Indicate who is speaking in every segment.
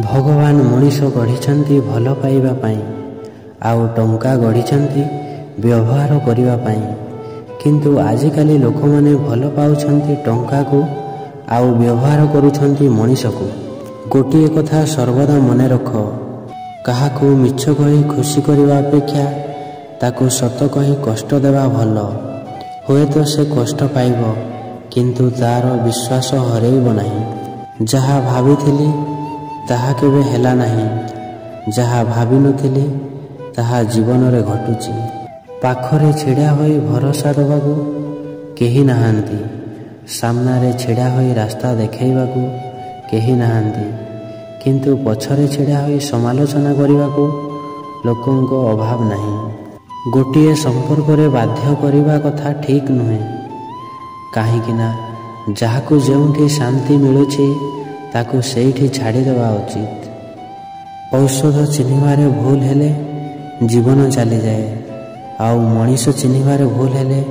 Speaker 1: ଭଗବାନ ମଣିଷ ଗଢ଼ିଛନ୍ତି ଭଲ ପାଇବା ପାଇଁ, ଆଉ ଟଙ୍କା ଗଢ଼ିଛନ୍ତି ବ୍ୟବହାର କରିବା ପାଇଁ। କିନ୍ତୁ ଆଜିକାଲି ଲୋକମାନେ ଭଲ ପାଉଛନ୍ତି ଟଙ୍କାକୁ ଆଉ ବ୍ୟବହାର କରୁଛନ୍ତି ମଣିଷକୁ। ଗୋଟିଏ କଥା ସର୍ବଦା ମନେ ରଖ, କାହାକୁ ମିଛ କହି ଖୁସି କରିବା ଅପେକ୍ଷା ତାକୁ ସତ କହି କଷ୍ଟ ଦେବା ଭଲ। ହୁଏତ ସେ କଷ୍ଟ ପାଇବ, କିନ୍ତୁ ତାର ବିଶ୍ୱାସ ହରେଇବ ନାହିଁ। ଯାହା ଭାବିଥିଲି ତାହା କେବେ ହେଲା ନାହିଁ, ଯାହା ଭାବିନଥିଲି ତାହା ଜୀବନରେ ଘଟୁଛି। ପାଖରେ ଛିଡ଼ା ହୋଇ ଭରସା ଦେବାକୁ କେହି ନାହାନ୍ତି, ସାମ୍ନାରେ ଛିଡ଼ା ହୋଇ ରାସ୍ତା ଦେଖାଇବାକୁ କେହି ନାହାନ୍ତି, କିନ୍ତୁ ପଛରେ ଛିଡ଼ା ହୋଇ ସମାଲୋଚନା କରିବାକୁ ଲୋକଙ୍କ ଅଭାବ ନାହିଁ। ଗୋଟିଏ ସମ୍ପର୍କରେ ବାଧ୍ୟ କରିବା କଥା ଠିକ୍ ନୁହେଁ, କାହିଁକିନା ଯାହାକୁ ଯେଉଁଠି ଶାନ୍ତି ମିଳୁଛି ତାକୁ ସେଇଠି ଛାଡ଼ିଦେବା ଉଚିତ। ଔଷଧ ଚିହ୍ନିବାରେ ଭୁଲ ହେଲେ ଜୀବନ ଚାଲିଯାଏ, ଆଉ ମଣିଷ ଚିହ୍ନିବାରେ ଭୁଲ ହେଲେ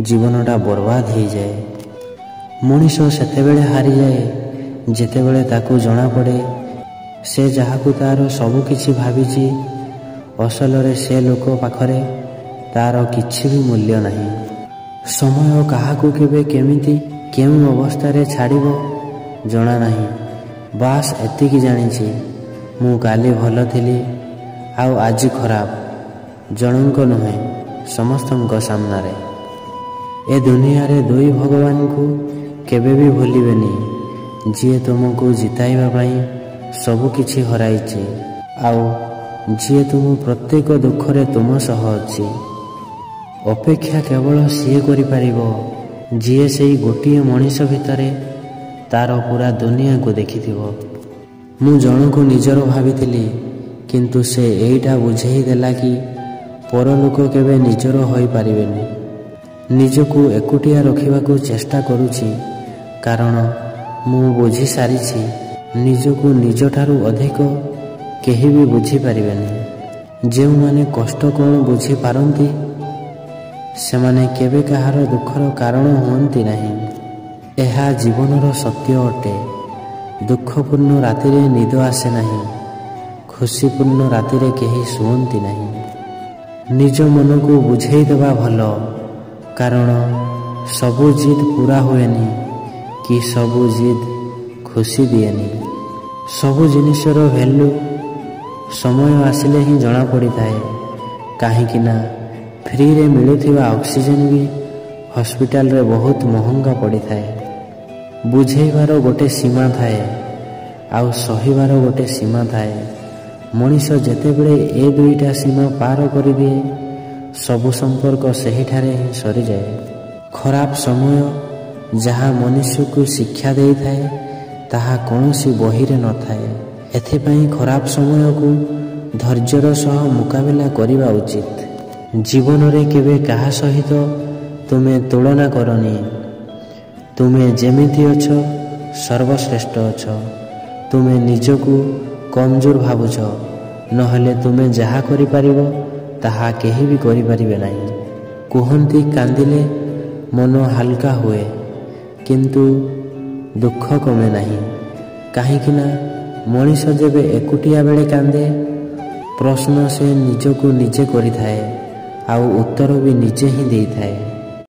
Speaker 1: ଜୀବନଟା ବର୍ବାଦ ହୋଇଯାଏ। ମଣିଷ ସେତେବେଳେ ହାରିଯାଏ ଯେତେବେଳେ ତାକୁ ଜଣାପଡ଼େ ସେ ଯାହାକୁ ତାର ସବୁ କିଛି ଭାବିଛି, ଅସଲରେ ସେ ଲୋକ ପାଖରେ ତାର କିଛି ବି ମୂଲ୍ୟ ନାହିଁ। ସମୟ କାହାକୁ କେବେ କେମିତି କେଉଁ ଅବସ୍ଥାରେ ଛାଡ଼ିବ ଜଣା ନାହିଁ। ବାସ୍ ଏତିକି ଜାଣିଛି, ମୁଁ କାଲି ଭଲ ଥିଲି ଆଉ ଆଜି ଖରାପ। ଜଣଙ୍କ ନୁହେଁ, ସମସ୍ତଙ୍କ ସାମ୍ନାରେ। ଏ ଦୁନିଆରେ ଦୁଇ ଭଗବାନଙ୍କୁ କେବେ ବି ଭୁଲିବେନି, ଯିଏ ତୁମକୁ ଜିତାଇବା ପାଇଁ ସବୁ କିଛି ହରାଇଛି, ଆଉ ଯିଏ ତୁମ ପ୍ରତ୍ୟେକ ଦୁଃଖରେ ତୁମ ସହ ଅଛି। ଅପେକ୍ଷା କେବଳ ସିଏ କରିପାରିବ ଯିଏ ସେଇ ଗୋଟିଏ ମଣିଷ ଭିତରେ ତାର ପୁରା ଦୁନିଆକୁ ଦେଖିଥିବ। ମୁଁ ଜଣକୁ ନିଜର ଭାବିଥିଲି, କିନ୍ତୁ ସେ ଏଇଟା ବୁଝେଇ ଦେଲା କି ପରଲୋକ କେବେ ନିଜର ହୋଇପାରିବେନି। ନିଜକୁ ଏକୁଟିଆ ରଖିବାକୁ ଚେଷ୍ଟା କରୁଛି, କାରଣ ମୁଁ ବୁଝିସାରିଛି ନିଜକୁ ନିଜଠାରୁ ଅଧିକ କେହି ବି ବୁଝିପାରିବେନି। ଯେଉଁମାନେ କଷ୍ଟ କ'ଣ ବୁଝିପାରନ୍ତି ସେମାନେ କେବେ କାହାର ଦୁଃଖର କାରଣ ହୁଅନ୍ତି ନାହିଁ। ଏହା ଜୀବନର ସତ୍ୟ ଅଟେ। ଦୁଃଖପୂର୍ଣ୍ଣ ରାତିରେ ନିଦ ଆସେ ନାହିଁ, ଖୁସିପୂର୍ଣ୍ଣ ରାତିରେ କେହି ଶୁଅନ୍ତି ନାହିଁ। ନିଜ ମନକୁ ବୁଝେଇ ଦେବା ଭଲ, କାରଣ ସବୁ ଜିଦ୍ ପୂରା ହୁଏନି କି ସବୁ ଜିଦ୍ ଖୁସି ଦିଏନି। ସବୁ ଜିନିଷର ଭ୍ୟାଲୁ ସମୟ ଆସିଲେ ହିଁ ଜଣାପଡ଼ିଥାଏ, କାହିଁକିନା ଫ୍ରିରେ ମିଳୁଥିବା ଅକ୍ସିଜେନ୍ ବି ହସ୍ପିଟାଲରେ ବହୁତ ମହଙ୍ଗା ପଡ଼ିଥାଏ। ବୁଝେଇବାର ଗୋଟେ ସୀମା ଥାଏ, ଆଉ ସହିବାର ଗୋଟେ ସୀମା ଥାଏ। ମଣିଷ ଯେତେବେଳେ ଏ ଦୁଇଟା ସୀମା ପାର କରିଦିଏ, ସବୁ ସମ୍ପର୍କ ସେହିଠାରେ ହିଁ ସରିଯାଏ। ଖରାପ ସମୟ ଯାହା ମନୁଷ୍ୟକୁ ଶିକ୍ଷା ଦେଇଥାଏ ତାହା କୌଣସି ବହିରେ ନଥାଏ। ଏଥିପାଇଁ ଖରାପ ସମୟକୁ ଧୈର୍ଯ୍ୟର ସହ ମୁକାବିଲା କରିବା ଉଚିତ। ଜୀବନରେ କେବେ କାହା ସହିତ ତୁମେ ତୁଳନା କରନି। ତୁମେ ଯେମିତି ଅଛ ସର୍ବଶ୍ରେଷ୍ଠ ଅଛ। ତୁମେ ନିଜକୁ କମଜୋର ଭାବୁଛ, ନହେଲେ ତୁମେ ଯାହା କରିପାରିବ ତାହା କେହି ବି କରିପାରିବେ ନାହିଁ। କୁହନ୍ତି କାନ୍ଦିଲେ ମନ ହାଲକା ହୁଏ, କିନ୍ତୁ ଦୁଃଖ କମେ ନାହିଁ, କାହିଁକିନା ମଣିଷ ଯେବେ ଏକୁଟିଆ ବେଳେ କାନ୍ଦେ, ପ୍ରଶ୍ନ ସେ ନିଜକୁ ନିଜେ କରିଥାଏ ଆଉ ଉତ୍ତର ବି ନିଜେ ହିଁ ଦେଇଥାଏ।